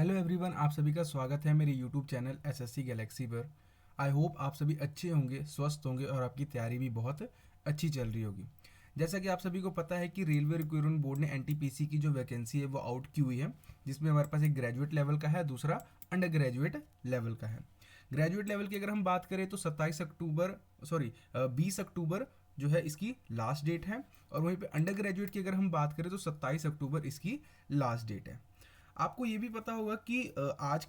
Hello everyone, आप सभी का स्वागत है मेरे यूट्यूब चैनल एसएससी गैलेक्सी पर। आई होप आप सभी अच्छे होंगे, स्वस्थ होंगे और आपकी तैयारी भी बहुत अच्छी चल रही होगी। जैसा कि आप सभी को पता है कि रेलवे रिक्रूटमेंट बोर्ड ने एनटीपीसी की जो वैकेंसी है वो आउट की हुई है, जिसमें हमारे पास एक ग्रेजुएट लेवल का है, दूसरा अंडर ग्रेजुएट लेवल का है। ग्रेजुएट लेवल की अगर हम बात करें तो 20 अक्टूबर जो है इसकी लास्ट डेट है, और वहीं पे अंडर ग्रेजुएट की अगर हम बात करें तो 27 अक्टूबर इसकी लास्ट डेट है। आपको ये भी पता होगा कि आज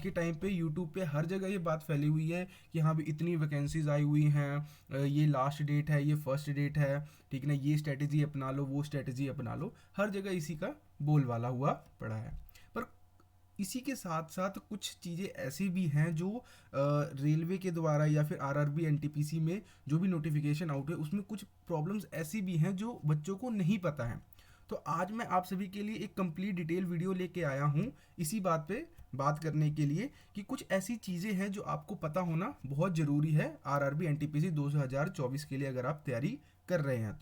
के टाइम पे यूट्यूब पे हर जगह ये बात फैली हुई है कि हाँ भी इतनी वैकेंसीज आई हुई हैं, ये लास्ट डेट है, ये फर्स्ट डेट है, ठीक है ना, ये स्ट्रेटेजी अपना लो, वो स्ट्रेटेजी अपना लो, हर जगह इसी का बोलबाला हुआ पड़ा है। पर इसी के साथ साथ कुछ चीज़ें ऐसी भी हैं जो रेलवे के द्वारा या फिर आरआरबी एनटीपीसी में जो भी नोटिफिकेशन आउट है उसमें कुछ प्रॉब्लम्स ऐसी भी हैं जो बच्चों को नहीं पता है। तो आज मैं आप सभी के लिए एक कंप्लीट डिटेल वीडियो लेके आया हूँ इसी बात पे बात करने के लिए कि कुछ ऐसी चीज़ें हैं जो आपको पता होना बहुत ज़रूरी है आरआरबी एनटीपीसी 2024 के लिए अगर आप तैयारी कर रहे हैं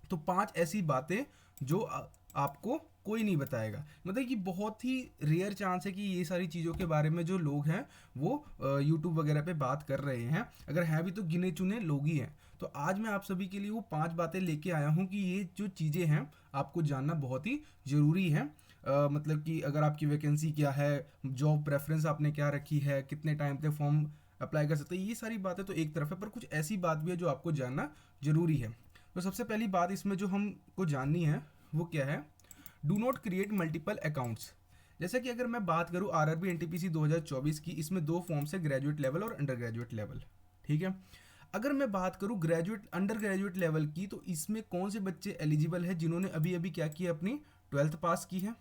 तो 5 ऐसी बातें जो आपको कोई नहीं बताएगा। मतलब कि बहुत ही रेयर चांस है कि ये सारी चीज़ों के बारे में जो लोग हैं वो यूट्यूब वगैरह पे बात कर रहे हैं, अगर हैं भी तो गिने चुने लोग ही हैं। तो आज मैं आप सभी के लिए वो 5 बातें लेके आया हूँ कि ये जो चीज़ें हैं आपको जानना बहुत ही ज़रूरी है। मतलब कि अगर आपकी वैकेंसी क्या है, जॉब प्रेफरेंस आपने क्या रखी है, कितने टाइम तक फॉर्म अप्लाई कर सकते हैं, ये सारी बातें तो एक तरफ है, पर कुछ ऐसी बात भी है जो आपको जानना ज़रूरी है। तो सबसे पहली बात इसमें जो हमको जाननी है वो क्या है, do not create multiple accounts. जैसे कि अगर मैं बात करूँ आरआरबी एनटीपीसी 2024 की, इसमें 2 फॉर्म्स है, ग्रेजुएट लेवल और अंडर ग्रेजुएट लेवल। ठीक है, अगर मैं बात करूँ ग्रेजुएट अंडर ग्रेजुएट लेवल की, तो इसमें कौन से बच्चे एलिजिबल है जिन्होंने अभी अभी क्या किया, अपनी 12th पास की है।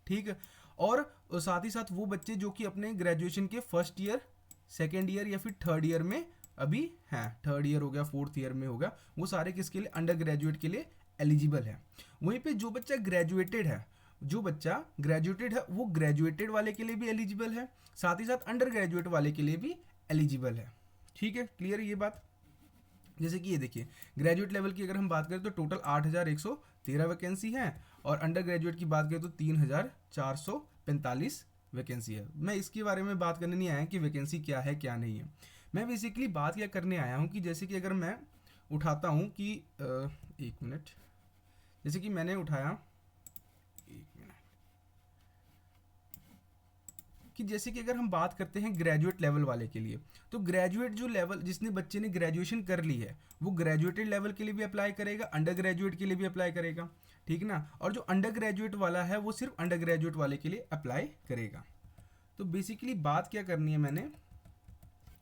ठीक है, और साथ ही साथ वो बच्चे जो कि अपने ग्रेजुएशन के फर्स्ट ईयर, सेकेंड ईयर या फिर थर्ड ईयर में अभी हैं, थर्ड ईयर हो गया, फोर्थ ईयर में होगा, वो सारे किसके लिए, अंडर ग्रेजुएट के लिए एलिजिबल है। वहीं पे जो बच्चा ग्रेजुएटेड है, वो ग्रेजुएटेड वाले के लिए भी एलिजिबल है, साथ ही साथ अंडर ग्रेजुएट वाले के लिए भी एलिजिबल है। ठीक है, क्लियर है ये बात। जैसे कि ये देखिए, ग्रेजुएट लेवल की अगर हम बात करें तो टोटल 8,113 वैकेंसी है, और अंडर ग्रेजुएट की बात करें तो 3,445 वैकेंसी है। मैं इसके बारे में बात करने नहीं आया कि वैकेंसी क्या है क्या नहीं है। मैं बेसिकली बात क्या करने आया हूँ कि जैसे कि अगर मैं उठाता हूँ कि एक मिनट, जैसे कि मैंने उठाया, एक मिनट, कि जैसे कि अगर हम बात करते हैं ग्रेजुएट लेवल वाले के लिए, तो ग्रेजुएट जो लेवल जिसने बच्चे ने ग्रेजुएशन कर ली है वो ग्रेजुएटेड लेवल के लिए भी अप्लाई करेगा, अंडर ग्रेजुएट के लिए भी अप्लाई करेगा। ठीक ना, और जो अंडर ग्रेजुएट वाला है वो सिर्फ अंडर ग्रेजुएट वाले के लिए अप्लाई करेगा। तो बेसिकली बात क्या करनी है मैंने,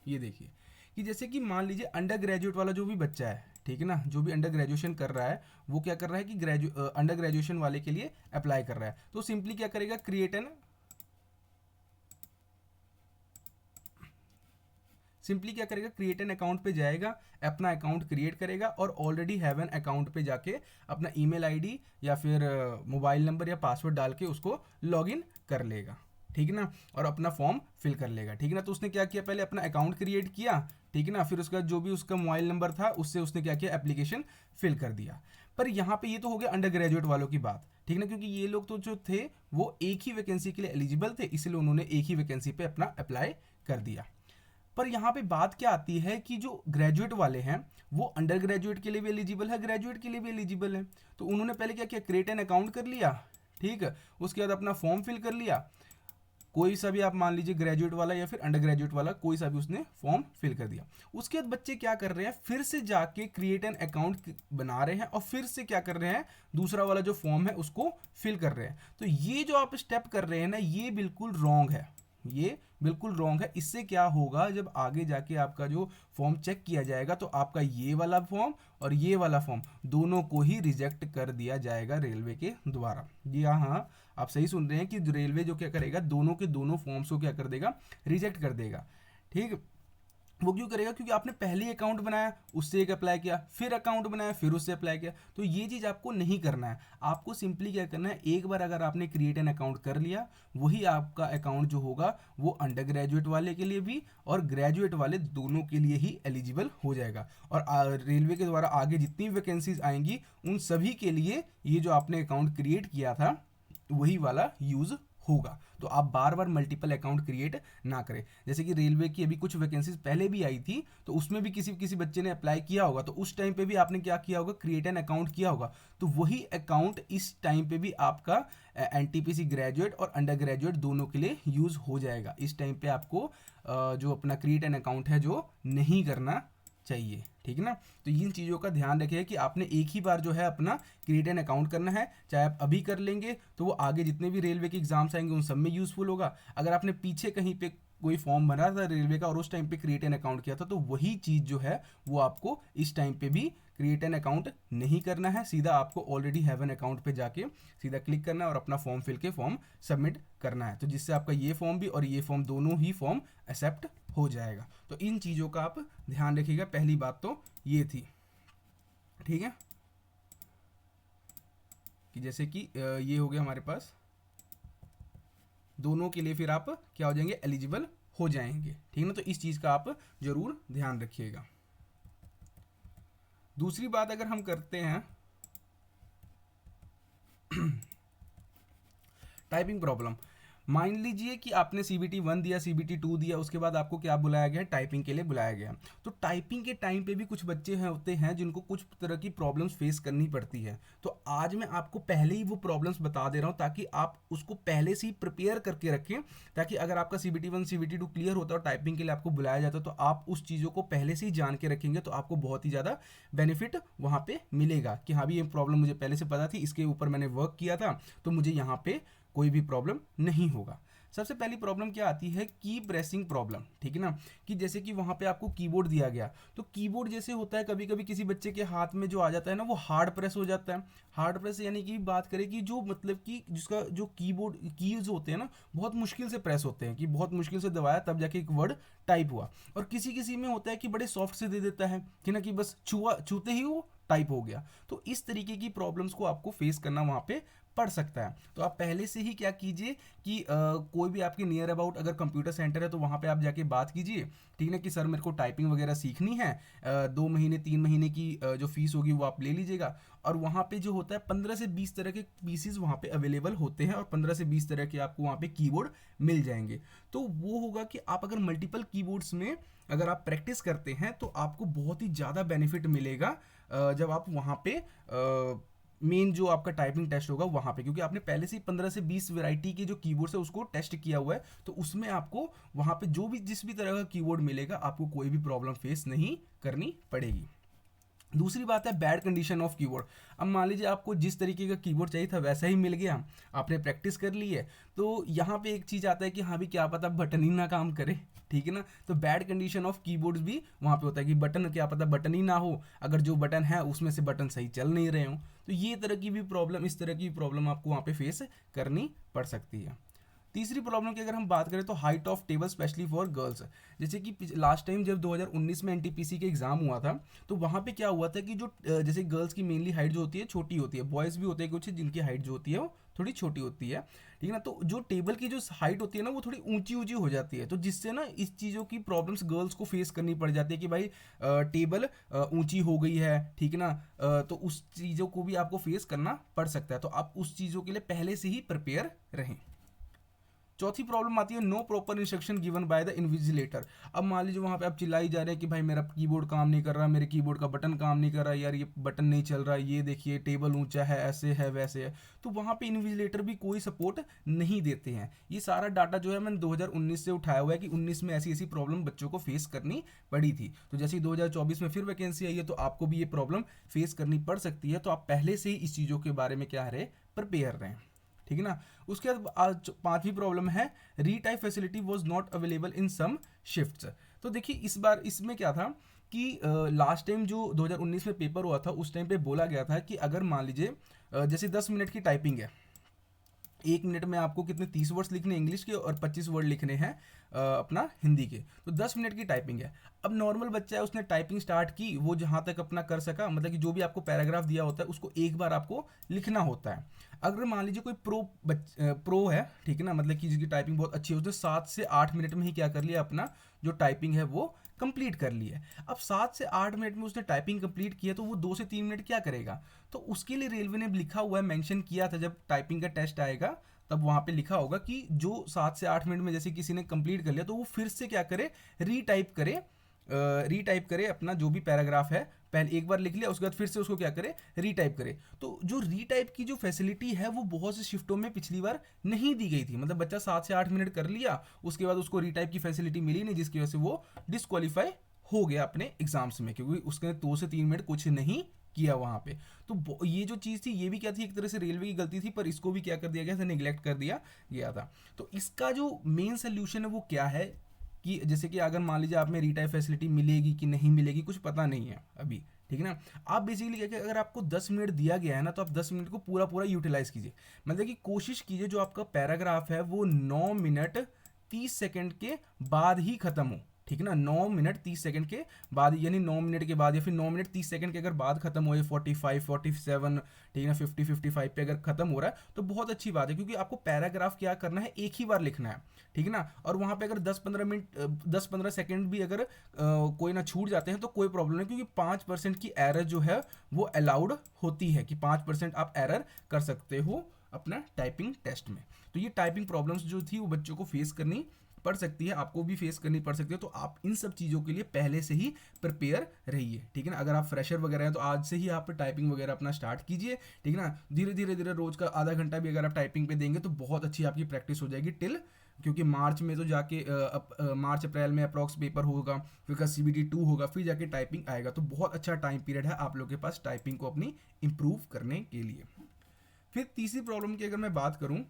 ये देखिए कि जैसे कि मान लीजिए अंडर ग्रेजुएट वाला जो भी बच्चा है, ठीक है ना, जो भी अंडर ग्रेजुएशन कर रहा है वो क्या कर रहा है कि अंडर ग्रेजुएशन वाले के लिए अप्लाई कर रहा है, तो सिंपली क्या करेगा, क्रिएट एन अकाउंट पे जाएगा, अपना अकाउंट क्रिएट करेगा और ऑलरेडी हैव एन अकाउंट पे जाके अपना ईमेल आईडी या फिर मोबाइल नंबर या पासवर्ड डाल के उसको लॉगिन कर लेगा। ठीक है ना, और अपना फॉर्म फिल कर लेगा। ठीक है ना, तो उसने क्या किया, पहले अपना अकाउंट क्रिएट किया, ठीक है ना, फिर उसका जो भी उसका मोबाइल नंबर था उससे उसने क्या किया, एप्लीकेशन फिल कर दिया। पर यहाँ पे ये तो हो गया अंडर ग्रेजुएट वालों की बात, ठीक है ना, क्योंकि ये लोग तो जो थे वो एक ही वैकेंसी के लिए एलिजिबल थे, इसलिए उन्होंने एक ही वैकेंसी पे अपना अप्लाई कर दिया। पर यहाँ पे बात क्या आती है कि जो ग्रेजुएट वाले हैं वो अंडर ग्रेजुएट के लिए भी एलिजिबल है, ग्रेजुएट के लिए भी एलिजिबल है। तो उन्होंने पहले क्या किया, क्रिएट एन अकाउंट कर लिया, ठीक है, उसके बाद अपना फॉर्म फिल कर लिया, कोई सा भी आप मान लीजिए ग्रेजुएट वाला या फिर अंडर ग्रेजुएट वाला, कोई सा भी उसने फॉर्म फिल कर दिया। उसके बाद बच्चे क्या कर रहे हैं, फिर से जाके क्रिएट एन अकाउंट बना रहे हैं और फिर से क्या कर रहे हैं, दूसरा वाला जो फॉर्म है उसको फिल कर रहे हैं। तो ये जो आप स्टेप कर रहे हैं ना, ये बिल्कुल रॉन्ग है, ये बिल्कुल रॉन्ग है। इससे क्या होगा, जब आगे जाके आपका जो फॉर्म चेक किया जाएगा तो आपका ये वाला फॉर्म और ये वाला फॉर्म दोनों को ही रिजेक्ट कर दिया जाएगा रेलवे के द्वारा। जी हाँ, आप सही सुन रहे हैं कि रेलवे जो क्या करेगा, दोनों के दोनों फॉर्म्स को क्या कर देगा, रिजेक्ट कर देगा। ठीक, वो क्यों करेगा, क्योंकि आपने पहले अकाउंट बनाया, उससे एक अप्लाई किया, फिर अकाउंट बनाया, फिर उससे अप्लाई किया। तो ये चीज़ आपको नहीं करना है। आपको सिंपली क्या करना है, एक बार अगर आपने क्रिएट एन अकाउंट कर लिया, वही आपका अकाउंट जो होगा वो अंडर ग्रेजुएट वाले के लिए भी और ग्रेजुएट वाले दोनों के लिए ही एलिजिबल हो जाएगा। और रेलवे के द्वारा आगे जितनी वैकेंसीज आएंगी उन सभी के लिए ये जो आपने अकाउंट क्रिएट किया था वही वाला यूज़ होगा। तो आप बार बार मल्टीपल अकाउंट क्रिएट ना करें। जैसे कि रेलवे की अभी कुछ वैकेंसीज पहले भी आई थी, तो उसमें भी किसी किसी बच्चे ने अप्लाई किया होगा, तो उस टाइम पे भी आपने क्या किया होगा, क्रिएट एन अकाउंट किया होगा। तो वही अकाउंट इस टाइम पे भी आपका एनटीपीसी ग्रेजुएट और अंडर ग्रेजुएट दोनों के लिए यूज हो जाएगा। इस टाइम पे आपको जो अपना क्रिएट एन अकाउंट है जो नहीं करना चाहिए, ठीक है ना। तो इन चीज़ों का ध्यान रखिए कि आपने एक ही बार जो है अपना क्रिएट एन अकाउंट करना है। चाहे आप अभी कर लेंगे तो वो आगे जितने भी रेलवे के एग्जाम्स आएंगे उन सब में यूजफुल होगा। अगर आपने पीछे कहीं पे कोई फॉर्म भरा था रेलवे का और उस टाइम पे क्रिएट एन अकाउंट किया था, तो वही चीज़ जो है वो आपको इस टाइम पे भी क्रिएट एन अकाउंट नहीं करना है। सीधा आपको ऑलरेडी हैव एन अकाउंट पे जाके सीधा क्लिक करना है और अपना फॉर्म फिल के फॉर्म सबमिट करना है। तो जिससे आपका ये फॉर्म भी और ये फॉर्म दोनों ही फॉर्म एक्सेप्ट हो जाएगा। तो इन चीज़ों का आप ध्यान रखिएगा। पहली बात तो ये थी, ठीक है, कि जैसे कि ये हो गया हमारे पास, दोनों के लिए फिर आप क्या हो जाएंगे, एलिजिबल हो जाएंगे, ठीक है ना। तो इस चीज़ का आप जरूर ध्यान रखिएगा। दूसरी बात अगर हम करते हैं टाइपिंग प्रॉब्लम, मान लीजिए कि आपने CBT 1 दिया, CBT 2 दिया, उसके बाद आपको क्या बुलाया गया, टाइपिंग के लिए बुलाया गया। तो टाइपिंग के टाइम पे भी कुछ बच्चे हैं होते हैं जिनको कुछ तरह की प्रॉब्लम्स फेस करनी पड़ती है। तो आज मैं आपको पहले ही वो प्रॉब्लम्स बता दे रहा हूँ ताकि आप उसको पहले से ही प्रिपेयर करके रखें, ताकि अगर आपका CBT 1 CBT 2 क्लियर होता है और टाइपिंग के लिए आपको बुलाया जाता है तो आप उस चीज़ों को पहले से ही जान के रखेंगे, तो आपको बहुत ही ज़्यादा बेनिफिट वहाँ पे मिलेगा कि हाँ भी ये प्रॉब्लम मुझे पहले से पता थी, इसके ऊपर मैंने वर्क किया था, तो मुझे यहाँ पे कोई भी प्रॉब्लम नहीं होगा। सबसे पहली प्रॉब्लम क्या आती है, की प्रेसिंग प्रॉब्लम, ठीक है ना। कि जैसे कि वहाँ पे आपको कीबोर्ड दिया गया, तो कीबोर्ड जैसे होता है कभी कभी किसी बच्चे के हाथ में जो आ जाता है ना वो हार्ड प्रेस हो जाता है। हार्ड प्रेस यानी कि बात करें कि जो मतलब कि जिसका जो कीबोर्ड कीज होते हैं ना बहुत मुश्किल से प्रेस होते हैं, कि बहुत मुश्किल से दबाया तब जाके एक वर्ड टाइप हुआ। और किसी किसी में होता है कि बड़े सॉफ्ट से दे देता है कि ना, कि बस छूते ही वो टाइप हो गया। तो इस तरीके की प्रॉब्लम्स को आपको फेस करना वहाँ पे पड़ सकता है। तो आप पहले से ही क्या कीजिए कि कोई भी आपके नियर अबाउट अगर कंप्यूटर सेंटर है तो वहाँ पे आप जाके बात कीजिए, ठीक है, कि सर मेरे को टाइपिंग वगैरह सीखनी है, 2 महीने 3 महीने की जो फीस होगी वो आप ले लीजिएगा। और वहाँ पे जो होता है 15 से 20 तरह के पीसीज वहाँ पे अवेलेबल होते हैं और 15 से 20 तरह के आपको वहाँ पे कीबोर्ड मिल जाएंगे। तो वो होगा कि आप अगर मल्टीपल कीबोर्ड्स में अगर आप प्रैक्टिस करते हैं तो आपको बहुत ही ज़्यादा बेनिफिट मिलेगा जब आप वहाँ पे मेन जो आपका टाइपिंग टेस्ट होगा वहाँ पे, क्योंकि आपने पहले से ही 15 से 20 वैरायटी के जो कीबोर्ड्स है उसको टेस्ट किया हुआ है। तो उसमें आपको वहाँ पे जो भी जिस भी तरह का कीबोर्ड मिलेगा आपको कोई भी प्रॉब्लम फेस नहीं करनी पड़ेगी। दूसरी बात है बैड कंडीशन ऑफ कीबोर्ड। अब मान लीजिए आपको जिस तरीके का कीबोर्ड चाहिए था वैसा ही मिल गया, आपने प्रैक्टिस कर ली है, तो यहाँ पे एक चीज़ आता है कि हाँ भी क्या पता बटन ही ना काम करे, ठीक है ना। तो बैड कंडीशन ऑफ कीबोर्ड्स भी वहाँ पे होता है कि बटन क्या पता बटन ही ना हो, अगर जो बटन है उसमें से बटन सही चल नहीं रहे हो। तो ये तरह की भी प्रॉब्लम, इस तरह की प्रॉब्लम आपको वहाँ पे फेस करनी पड़ सकती है। तीसरी प्रॉब्लम की अगर हम बात करें तो height of table specially for girls. जैसे कि लास्ट टाइम जब 2019 में एनटीपीसी के एग्जाम हुआ था तो वहाँ पे क्या हुआ था कि जो जैसे गर्ल्स की मेनली हाइट जो होती है छोटी होती है, बॉयज़ भी होते हैं कुछ जिनकी हाइट जो होती है वो थोड़ी छोटी होती है, ठीक है ना। तो जो टेबल की जो हाइट होती है ना वो थोड़ी ऊंची ऊंची हो जाती है, तो जिससे ना इस चीज़ों की प्रॉब्लम्स गर्ल्स को फेस करनी पड़ जाती है कि भाई टेबल ऊंची हो गई है, ठीक है ना। तो उस चीज़ों को भी आपको फेस करना पड़ सकता है, तो आप उस चीज़ों के लिए पहले से ही प्रिपेयर रहें। चौथी प्रॉब्लम आती है no proper instruction given by the invigilator. अब मान लीजिए वहाँ पे आप चिल्लाई जा रहे हैं कि भाई मेरा कीबोर्ड काम नहीं कर रहा, मेरे कीबोर्ड का बटन काम नहीं कर रहा, यार ये बटन नहीं चल रहा, ये देखिए टेबल ऊंचा है, ऐसे है वैसे है। तो वहाँ पे इन्विजिलेटर भी कोई सपोर्ट नहीं देते हैं। ये सारा डाटा जो है मैंने 2019 से उठाया हुआ है कि 19 में ऐसी ऐसी प्रॉब्लम बच्चों को फेस करनी पड़ी थी। तो जैसे 2024 में फिर वैकेंसी आई है तो आपको भी ये प्रॉब्लम फेस करनी पड़ सकती है। तो आप पहले से ही इस चीज़ों के बारे में क्या रहे, प्रिपेयर रहें, ठीक है ना। उसके बाद आज पांचवी प्रॉब्लम है retype facility was not available in some shifts. तो देखिए इस बार इसमें क्या था कि लास्ट टाइम जो 2019 में पेपर हुआ था उस टाइम पे बोला गया था कि अगर मान लीजिए जैसे 10 मिनट की टाइपिंग है, 1 मिनट में आपको कितने 30 वर्ड्स लिखने इंग्लिश के और 25 वर्ड लिखने हैं अपना हिंदी के, तो 10 मिनट की टाइपिंग है। अब नॉर्मल बच्चा है उसने टाइपिंग स्टार्ट की, वो जहाँ तक अपना कर सका, मतलब कि जो भी आपको पैराग्राफ दिया होता है उसको एक बार आपको लिखना होता है। अगर मान लीजिए कोई प्रो है, ठीक है ना, मतलब कि जिसकी टाइपिंग बहुत अच्छी है, उसने 7 से 8 मिनट में ही क्या कर लिया, अपना जो टाइपिंग है वो कंप्लीट कर ली है। अब 7 से 8 मिनट में उसने टाइपिंग कंप्लीट किया तो वो 2 से 3 मिनट क्या करेगा, तो उसके लिए रेलवे ने लिखा हुआ है, मेंशन किया था जब टाइपिंग का टेस्ट आएगा तब वहाँ पे लिखा होगा कि जो 7 से 8 मिनट में जैसे किसी ने कंप्लीट कर लिया तो वो फिर से क्या करे, रीटाइप करे अपना जो भी पैराग्राफ है, पहले एक बार लिख लिया उसके बाद फिर से उसको क्या करे, रीटाइप करे। तो जो रीटाइप की जो फैसिलिटी है वो बहुत से शिफ्टों में पिछली बार नहीं दी गई थी, मतलब बच्चा 7 से 8 मिनट कर लिया उसके बाद उसको रीटाइप की फैसिलिटी मिली नहीं, जिसकी वजह से वो डिस्क्वालीफाई हो गया अपने एग्जाम्स में, क्योंकि उसने 2 से 3 मिनट कुछ नहीं किया वहां पे। तो ये जो चीज़ थी ये भी क्या थी, एक तरह से रेलवे की गलती थी, पर इसको भी क्या कर दिया गया था, निगलेक्ट कर दिया गया था। तो इसका जो मेन सोल्यूशन है वो क्या है कि जैसे कि अगर मान लीजिए आप में रीटाइप फैसिलिटी मिलेगी कि नहीं मिलेगी कुछ पता नहीं है अभी, ठीक है ना। आप बेसिकली क्या, अगर आपको 10 मिनट दिया गया है ना तो आप 10 मिनट को पूरा पूरा यूटिलाइज कीजिए, मतलब कि कोशिश कीजिए जो आपका पैराग्राफ है वो 9 मिनट 30 सेकंड के बाद ही खत्म हो, ठीक है ना। 9 मिनट 30 सेकंड के बाद, यानी 9 मिनट के बाद या फिर 9 मिनट 30 सेकंड के अगर बाद खत्म हो, 45 47, ठीक है ना, 50 55 पे अगर खत्म हो रहा है तो बहुत अच्छी बात है, क्योंकि आपको पैराग्राफ क्या करना है, एक ही बार लिखना है, ठीक है ना। और वहां पे अगर 10 15 सेकंड भी अगर कोई ना छूट जाते हैं तो कोई प्रॉब्लम नहीं, क्योंकि 5% की एरर जो है वो अलाउड होती है, कि 5% आप एरर कर सकते हो अपना टाइपिंग टेस्ट में। तो ये टाइपिंग प्रॉब्लम्स जो थी वो बच्चों को फेस करनी पड़ सकती है, आपको भी फेस करनी पड़ सकती है, तो आप इन सब चीज़ों के लिए पहले से ही प्रिपेयर रहिए, ठीक है ना। अगर आप फ्रेशर वगैरह हैं तो आज से ही आप टाइपिंग वगैरह अपना स्टार्ट कीजिए, ठीक है ना। धीरे धीरे रोज का आधा घंटा भी अगर आप टाइपिंग पे देंगे तो बहुत अच्छी आपकी प्रैक्टिस हो जाएगी टिल, क्योंकि मार्च में तो जाके मार्च अप्रैल में अप्रॉक्स पेपर होगा, फिर CBT 2 होगा, फिर जाके टाइपिंग आएगा, तो बहुत अच्छा टाइम पीरियड है आप लोग के पास टाइपिंग को अपनी इम्प्रूव करने के लिए। फिर तीसरी प्रॉब्लम की अगर मैं बात करूं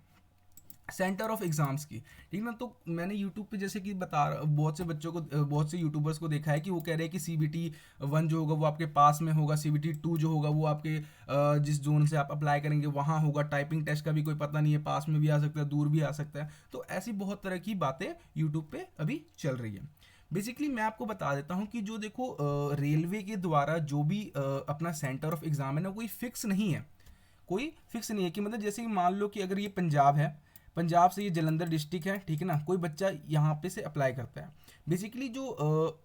सेंटर ऑफ एग्जाम्स की, ठीक ना, तो मैंने यूट्यूब पे जैसे कि बहुत से बच्चों को, बहुत से यूट्यूबर्स को देखा है कि वो कह रहे हैं कि CBT 1 जो होगा वो आपके पास में होगा, CBT 2 जो होगा वो आपके जिस जोन से आप अप्लाई करेंगे वहाँ होगा, टाइपिंग टेस्ट का भी कोई पता नहीं है, पास में भी आ सकता है दूर भी आ सकता है। तो ऐसी बहुत तरह की बातें यूट्यूब पे अभी चल रही है। बेसिकली मैं आपको बता देता हूँ कि जो देखो रेलवे के द्वारा जो भी अपना सेंटर ऑफ एग्जाम है ना, कोई फिक्स नहीं है, कोई फिक्स नहीं है कि मतलब जैसे कि मान लो कि अगर ये पंजाब है, पंजाब से ये जलंधर डिस्ट्रिक्ट है, ठीक है ना, कोई बच्चा यहाँ पे से अप्लाई करता है। बेसिकली जो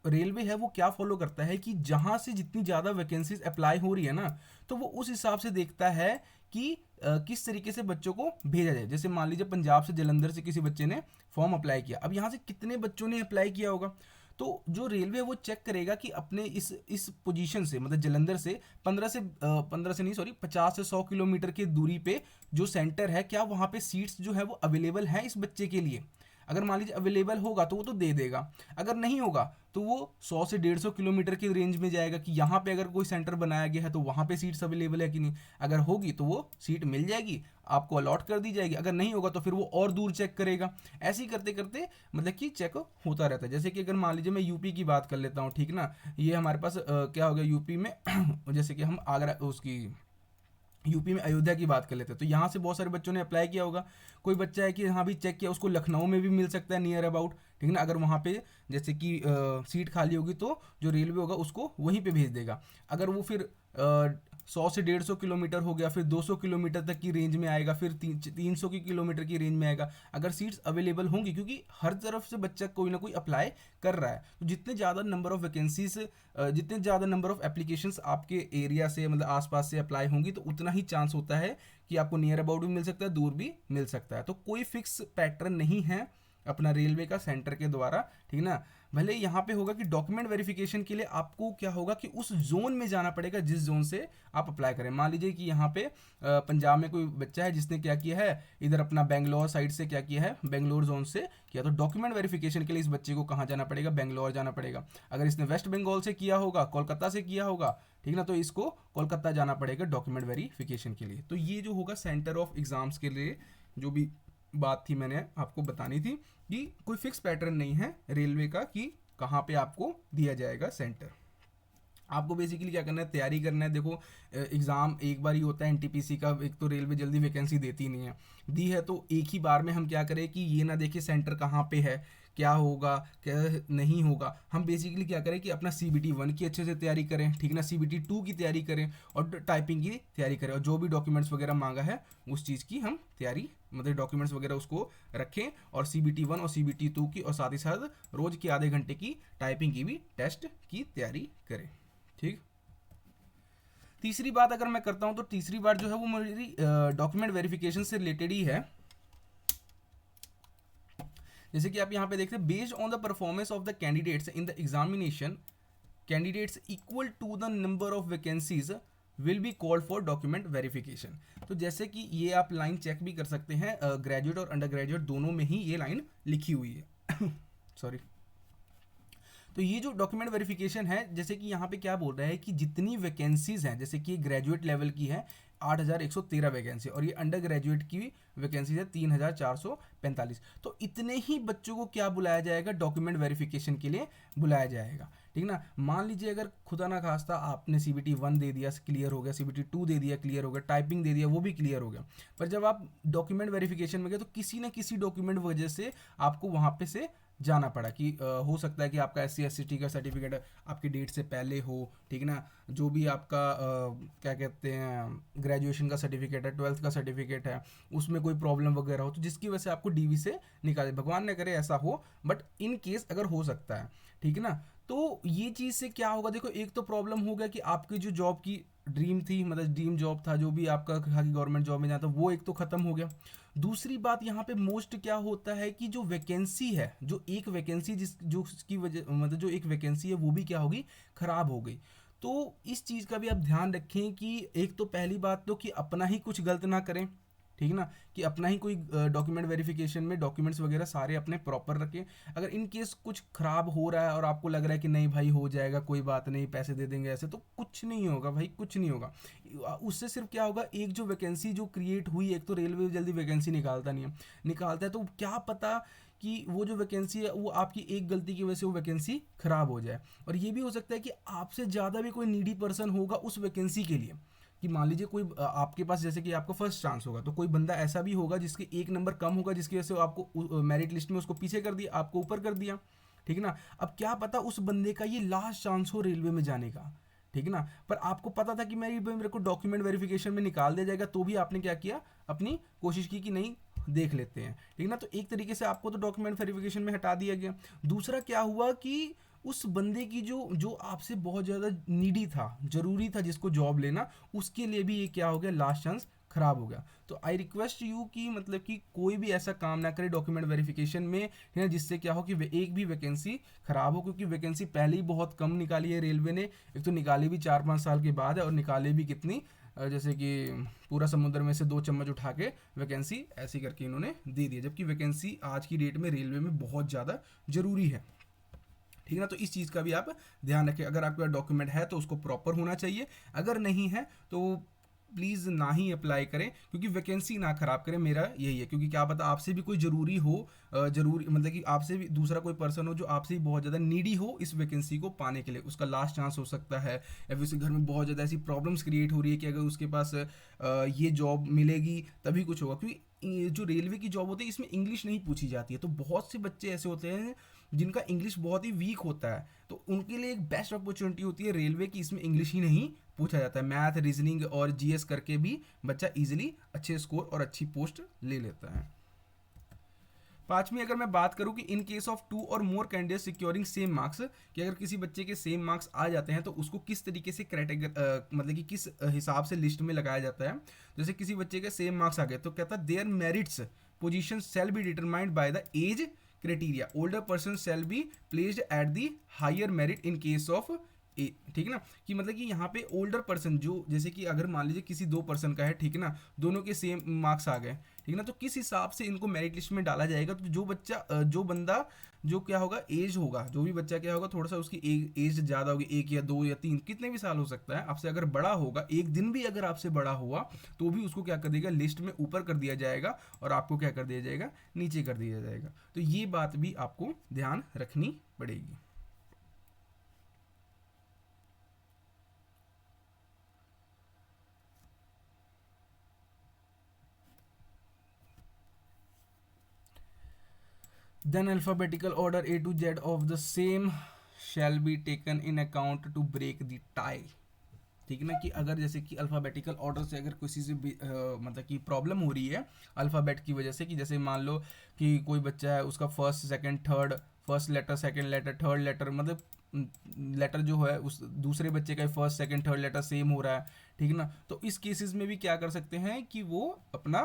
रेलवे है वो क्या फॉलो करता है कि जहाँ से जितनी ज़्यादा वैकेंसीज अप्लाई हो रही है ना, तो वो उस हिसाब से देखता है कि किस तरीके से बच्चों को भेजा जाए। जैसे मान लीजिए पंजाब से जलंधर से किसी बच्चे ने फॉर्म अप्लाई किया, अब यहाँ से कितने बच्चों ने अप्लाई किया होगा, तो जो रेलवे है वो चेक करेगा कि अपने इस पोजीशन से, मतलब जलंधर से 15 से नहीं सॉरी 50 से 100 किलोमीटर की दूरी पे जो सेंटर है, क्या वहाँ पे सीट्स जो है वो अवेलेबल है इस बच्चे के लिए। अगर मान लीजिए अवेलेबल होगा तो वो तो दे देगा, अगर नहीं होगा तो वो 100 से 150 किलोमीटर की रेंज में जाएगा कि यहाँ पे अगर कोई सेंटर बनाया गया है तो वहाँ पे सीट्स अवेलेबल है कि नहीं, अगर होगी तो वो सीट मिल जाएगी, आपको अलॉट कर दी जाएगी, अगर नहीं होगा तो फिर वो और दूर चेक करेगा। ऐसे ही करते करते मतलब कि चेक होता रहता है। जैसे कि अगर मान लीजिए मैं यूपी की बात कर लेता हूँ, ठीक ना, ये हमारे पास क्या हो गया यूपी में जैसे कि हम आगरा उसकी यूपी में अयोध्या की बात कर लेते हैं, तो यहाँ से बहुत सारे बच्चों ने अप्लाई किया होगा, कोई बच्चा है कि यहाँ भी चेक किया, उसको लखनऊ में भी मिल सकता है नियर अबाउट, ठीक है ना। अगर वहाँ पे जैसे कि सीट खाली होगी तो जो रेलवे होगा उसको वहीं पे भेज देगा। अगर वो फिर 100 से 150 किलोमीटर हो गया, फिर 200 किलोमीटर तक की रेंज में आएगा, फिर 300 की किलोमीटर की रेंज में आएगा, अगर सीट्स अवेलेबल होंगी, क्योंकि हर तरफ से बच्चा कोई ना कोई अप्लाई कर रहा है, तो जितने ज़्यादा नंबर ऑफ वैकेंसीज, जितने ज़्यादा नंबर ऑफ एप्लीकेशंस आपके एरिया से मतलब आसपास से अप्लाई होंगी, तो उतना ही चांस होता है कि आपको नियर अबाउट भी मिल सकता है, दूर भी मिल सकता है। तो कोई फिक्स पैटर्न नहीं है अपना रेलवे का सेंटर के द्वारा, ठीक ना। भले यहाँ पे होगा कि डॉक्यूमेंट वेरिफिकेशन के लिए आपको क्या होगा कि उस जोन में जाना पड़ेगा जिस जोन से आप अप्लाई करें। मान लीजिए कि यहाँ पे पंजाब में कोई बच्चा है जिसने क्या किया है, इधर अपना बेंगलोर साइड से क्या किया है, बेंगलोर जोन से किया, तो डॉक्यूमेंट वेरिफिकेशन के लिए इस बच्चे को कहाँ जाना पड़ेगा, बेंगलोर जाना पड़ेगा। अगर इसने वेस्ट बंगाल से किया होगा, कोलकाता से किया होगा, ठीक ना, तो इसको कोलकाता जाना पड़ेगा डॉक्यूमेंट वेरिफिकेशन के लिए। तो ये जो होगा सेंटर ऑफ एग्जाम्स के लिए जो भी बात थी मैंने आपको बतानी थी कि कोई फिक्स पैटर्न नहीं है रेलवे का कि कहाँ पे आपको दिया जाएगा सेंटर। आपको बेसिकली क्या करना है, तैयारी करना है। देखो एग्ज़ाम एक बार ही होता है एनटीपीसी का, एक तो रेलवे जल्दी वैकेंसी देती नहीं है, दी है तो एक ही बार में हम क्या करें कि ये ना देखें सेंटर कहाँ पे है, क्या होगा क्या नहीं होगा। हम बेसिकली क्या करें कि अपना CBT 1 की अच्छे से तैयारी करें, ठीक ना, CBT 2 की तैयारी करें और टाइपिंग की तैयारी करें, और जो भी डॉक्यूमेंट्स वगैरह मांगा है उस चीज़ की हम तैयारी, मतलब डॉक्यूमेंट्स वगैरह उसको रखें, और CBT 1 और CBT 2 की, और साथ ही साथ रोज़ की आधे घंटे की टाइपिंग की भी टेस्ट की तैयारी करें, ठीक। तीसरी बात अगर मैं करता हूं तो तीसरी बात जो है वो मेरी डॉक्यूमेंट वेरिफिकेशन से रिलेटेड ही है। जैसे कि आप यहाँ पे देखते हैं, based on the performance of the candidates in the examination, candidates equal to the number of vacancies will be called for document verification. तो जैसे कि ये आप लाइन चेक भी कर सकते हैं, ग्रेजुएट और अंडर ग्रेजुएट दोनों में ही ये लाइन लिखी हुई है। सॉरी। तो ये जो डॉक्यूमेंट वेरिफिकेशन है, जैसे कि यहाँ पे क्या बोल रहा है कि जितनी वैकेंसीज हैं, जैसे कि ग्रेजुएट लेवल की है 8113 वैकेंसी और ये अंडर ग्रेजुएट की वैकेंसी है 3445, तो इतने ही बच्चों को क्या बुलाया जाएगा, डॉक्यूमेंट वेरिफिकेशन के लिए बुलाया जाएगा। ठीक ना। मान लीजिए अगर खुदा ना खास्ता आपने CBT 1 दे दिया, क्लियर हो गया, CBT 2 दे दिया, क्लियर हो गया, टाइपिंग दे दिया, वो भी क्लियर हो गया, पर जब आप डॉक्यूमेंट वेरिफिकेशन में गए तो किसी न किसी डॉक्यूमेंट वजह से आपको वहाँ पे से जाना पड़ा कि हो सकता है कि आपका SC/ST का सर्टिफिकेट आपकी डेट से पहले हो, ठीक ना, जो भी आपका क्या कहते हैं ग्रेजुएशन का सर्टिफिकेट है, 12th का सर्टिफिकेट है, उसमें कोई प्रॉब्लम वगैरह हो, तो जिसकी वजह से आपको DV से निकाले, भगवान न करे ऐसा हो, बट इन केस अगर हो सकता है, ठीक है ना। तो ये चीज़ से क्या होगा, देखो एक तो प्रॉब्लम हो गया कि आपकी जो जॉब की ड्रीम थी, मतलब ड्रीम जॉब था जो भी आपका था कि गवर्नमेंट जॉब में जाता, वो एक तो ख़त्म हो गया। दूसरी बात यहाँ पे मोस्ट क्या होता है कि जो वैकेंसी है, जो एक वैकेंसी जो उसकी वजह, मतलब जो एक वैकेंसी है वो भी क्या होगी, ख़राब हो गई। तो इस चीज़ का भी आप ध्यान रखें कि एक तो पहली बात तो कि अपना ही कुछ गलत ना करें, ठीक ना, कि अपना ही कोई डॉक्यूमेंट वेरिफिकेशन में डॉक्यूमेंट्स वगैरह सारे अपने प्रॉपर रखें। अगर इन केस कुछ ख़राब हो रहा है और आपको लग रहा है कि नहीं भाई हो जाएगा, कोई बात नहीं, पैसे दे देंगे ऐसे, तो कुछ नहीं होगा भाई, कुछ नहीं होगा। उससे सिर्फ क्या होगा, एक जो वैकेंसी जो क्रिएट हुई, एक तो रेलवे जल्दी वैकेंसी निकालता नहीं है, निकालता है तो क्या पता कि वो जो वैकेंसी है वो आपकी एक गलती की वजह से वो वैकेंसी ख़राब हो जाए। और ये भी हो सकता है कि आपसे ज़्यादा भी कोई नीडी पर्सन होगा उस वैकेंसी के लिए, कि मान लीजिए कोई आपके पास, जैसे कि आपका फर्स्ट चांस होगा, तो कोई बंदा ऐसा भी होगा जिसके एक नंबर कम होगा, जिसकी वजह से आपको मेरिट लिस्ट में उसको पीछे कर दिया, आपको ऊपर कर दिया, ठीक है ना। अब क्या पता उस बंदे का ये लास्ट चांस हो रेलवे में जाने का, ठीक है ना, पर आपको पता था कि मेरे को डॉक्यूमेंट वेरिफिकेशन में निकाल दिया जाएगा, तो भी आपने क्या किया, अपनी कोशिश की कि नहीं देख लेते हैं, ठीक ना। तो एक तरीके से आपको तो डॉक्यूमेंट वेरिफिकेशन में हटा दिया गया। दूसरा क्या हुआ कि उस बंदे की जो जो आपसे बहुत ज़्यादा नीडी था, ज़रूरी था जिसको जॉब लेना, उसके लिए भी ये क्या हो गया, लास्ट चांस ख़राब हो गया। तो आई रिक्वेस्ट यू कि मतलब कि कोई भी ऐसा काम ना करे डॉक्यूमेंट वेरिफिकेशन में, है ना, जिससे क्या हो कि एक भी वैकेंसी ख़राब हो, क्योंकि वैकेंसी पहले ही बहुत कम निकाली है रेलवे ने। एक तो निकाली भी 4-5 साल के बाद है, और निकाली भी कितनी, जैसे कि पूरा समुद्र में से 2 चम्मच उठा के वैकेंसी ऐसी करके इन्होंने दे दी, जबकि वैकेंसी आज की डेट में रेलवे में बहुत ज़्यादा ज़रूरी है, ठीक है ना। तो इस चीज़ का भी आप ध्यान रखें, अगर आपके पास डॉक्यूमेंट है तो उसको प्रॉपर होना चाहिए, अगर नहीं है तो प्लीज़ ना ही अप्लाई करें, क्योंकि वैकेंसी ना ख़राब करें, मेरा यही है। क्योंकि क्या पता आपसे भी कोई ज़रूरी हो, ज़रूरी मतलब कि आपसे भी दूसरा कोई पर्सन हो जो आपसे ही बहुत ज़्यादा नीडी हो इस वैकेंसी को पाने के लिए, उसका लास्ट चांस हो सकता है, या फिर उसके घर में बहुत ज़्यादा ऐसी प्रॉब्लम्स क्रिएट हो रही है कि अगर उसके पास ये जॉब मिलेगी तभी कुछ होगा। क्योंकि जो रेलवे की जॉब होती है इसमें इंग्लिश नहीं पूछी जाती है, तो बहुत से बच्चे ऐसे होते हैं जिनका इंग्लिश बहुत ही वीक होता है, तो उनके लिए एक बेस्ट अपॉर्चुनिटी होती है रेलवे की, इसमें इंग्लिश ही नहीं पूछा जाता है, मैथ, रीजनिंग और GS करके भी बच्चा इजीली अच्छे स्कोर और अच्छी पोस्ट ले लेता है। पांचवी अगर मैं बात करूं कि इन केस ऑफ 2 और more candidate securing same marks, कि अगर किसी बच्चे के सेम मार्क्स आ जाते हैं तो उसको किस तरीके से मतलब कि किस हिसाब से लिस्ट में लगाया जाता है। जैसे किसी बच्चे के सेम मार्क्स आ गए तो कहता है their merits position shall be determined by the age criteria, older person shall be placed at the higher merit in case of a, ठीक है ना। कि मतलब कि यहाँ पे ओल्डर पर्सन, जो जैसे कि अगर मान लीजिए किसी 2 पर्सन का है, ठीक है ना, दोनों के सेम मार्क्स आ गए, ठीक है ना, तो किस हिसाब से इनको मेरिट लिस्ट में डाला जाएगा। तो जो बच्चा जो बंदा जो क्या होगा, एज होगा, जो भी बच्चा क्या होगा, थोड़ा सा उसकी एज ज़्यादा होगी, 1 या 2 या 3 कितने भी साल हो सकता है, आपसे अगर बड़ा होगा, एक दिन भी अगर आपसे बड़ा हुआ तो भी उसको क्या कर देगा, लिस्ट में ऊपर कर दिया जाएगा, और आपको क्या कर दिया जाएगा, नीचे कर दिया जाएगा। तो ये बात भी आपको ध्यान रखनी पड़ेगी। Then alphabetical order A to Z of the same shall be taken in account to break the tie, ठीक है ना। कि अगर जैसे कि अल्फ़ाबेटिकल ऑर्डर से अगर किसी से मतलब कि प्रॉब्लम हो रही है अल्फ़ाबेट की वजह से, कि जैसे मान लो कि कोई बच्चा है उसका first second third, first letter second letter third letter मतलब लेटर जो है उस दूसरे बच्चे का first second third letter same हो रहा है, ठीक है ना, तो इस केसेस में भी क्या कर सकते हैं कि वो अपना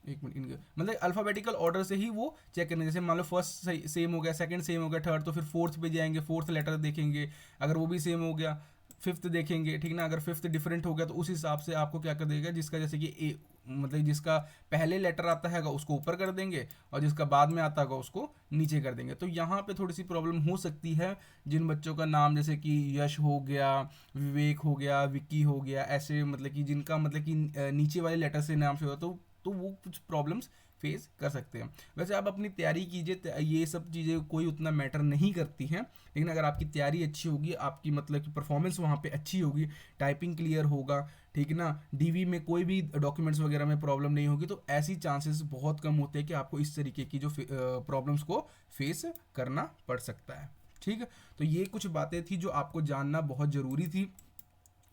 एक मिनट, मतलब अल्फ़ाबेटिकल ऑर्डर से ही वो चेक करेंगे। जैसे मान लो फर्स्ट सेम हो गया, सेकंड सेम हो गया, थर्ड, तो फिर फोर्थ पे जाएंगे, फोर्थ लेटर देखेंगे, अगर वो भी सेम हो गया फिफ्थ देखेंगे, ठीक ना, अगर फिफ्थ डिफरेंट हो गया तो उस हिसाब से आपको क्या कर देगा, जिसका जैसे कि ए मतलब जिसका पहले लेटर आता है उसको ऊपर कर देंगे और जिसका बाद में आता है उसको नीचे कर देंगे। तो यहाँ पे थोड़ी सी प्रॉब्लम हो सकती है जिन बच्चों का नाम जैसे कि यश हो गया, विवेक हो गया, विक्की हो गया, ऐसे मतलब कि जिनका मतलब कि नीचे वाले लेटर से नाम से हो, तो वो कुछ प्रॉब्लम्स फेस कर सकते हैं। वैसे आप अपनी तैयारी कीजिए, ये सब चीज़ें कोई उतना मैटर नहीं करती हैं, लेकिन अगर आपकी तैयारी अच्छी होगी, आपकी मतलब कि परफॉर्मेंस वहाँ पे अच्छी होगी, टाइपिंग क्लियर होगा, ठीक है ना, डीवी में कोई भी डॉक्यूमेंट्स वगैरह में प्रॉब्लम नहीं होगी, तो ऐसी चांसेस बहुत कम होते हैं कि आपको इस तरीके की जो प्रॉब्लम्स को फेस करना पड़ सकता है। ठीक है, तो ये कुछ बातें थी जो आपको जानना बहुत ज़रूरी थी,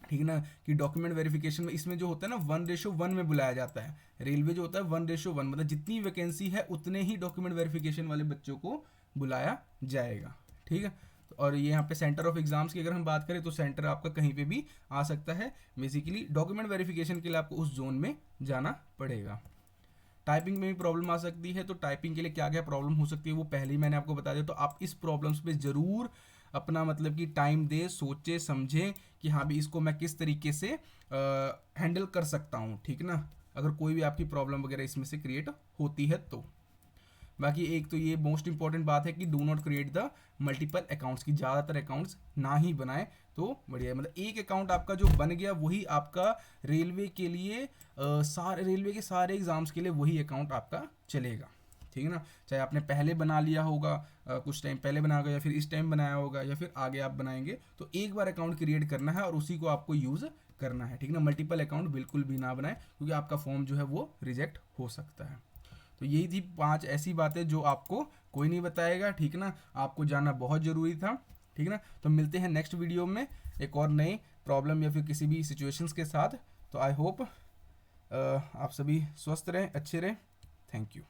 ठीक है ना, कि डॉक्यूमेंट वेरिफिकेशन में इसमें जो होता है ना 1:1 में बुलाया जाता है। रेलवे जो होता है 1:1, मतलब जितनी वैकेंसी है उतने ही डॉक्यूमेंट वेरिफिकेशन वाले बच्चों को बुलाया जाएगा, ठीक है। और ये यहाँ पे सेंटर ऑफ एग्जाम्स की अगर हम बात करें तो सेंटर आपका कहीं पे भी आ सकता है। बेसिकली डॉक्यूमेंट वेरिफिकेशन के लिए आपको उस जोन में जाना पड़ेगा। टाइपिंग में भी प्रॉब्लम आ सकती है, तो टाइपिंग के लिए क्या क्या प्रॉब्लम हो सकती है वो पहले ही मैंने आपको बता दिया। तो आप इस प्रॉब्लम्स पे ज़रूर अपना मतलब कि टाइम दे, सोचे समझे कि हाँ भी इसको मैं किस तरीके से हैंडल कर सकता हूँ, ठीक ना, अगर कोई भी आपकी प्रॉब्लम वगैरह इसमें से क्रिएट होती है तो। बाकी एक तो ये मोस्ट इंपॉर्टेंट बात है कि do not create the multiple accounts, की ज़्यादातर अकाउंट्स ना ही बनाए तो बढ़िया है। मतलब एक अकाउंट आपका जो बन गया वही आपका रेलवे के लिए सारे रेलवे के सारे एग्जाम्स के लिए वही अकाउंट आपका चलेगा, ठीक है ना। चाहे आपने पहले बना लिया होगा, कुछ टाइम पहले बना होगा, या फिर इस टाइम बनाया होगा, या फिर आगे आप बनाएंगे, तो एक बार अकाउंट क्रिएट करना है और उसी को आपको यूज़ करना है, ठीक ना। मल्टीपल अकाउंट बिल्कुल भी ना बनाए क्योंकि आपका फॉर्म जो है वो रिजेक्ट हो सकता है। तो यही थी 5 ऐसी बातें जो आपको कोई नहीं बताएगा, ठीक ना, आपको जानना बहुत ज़रूरी था, ठीक ना। तो मिलते हैं नेक्स्ट वीडियो में एक और नए प्रॉब्लम या फिर किसी भी सिचुएशंस के साथ। तो आई होप आप सभी स्वस्थ रहें, अच्छे रहें। Thank you.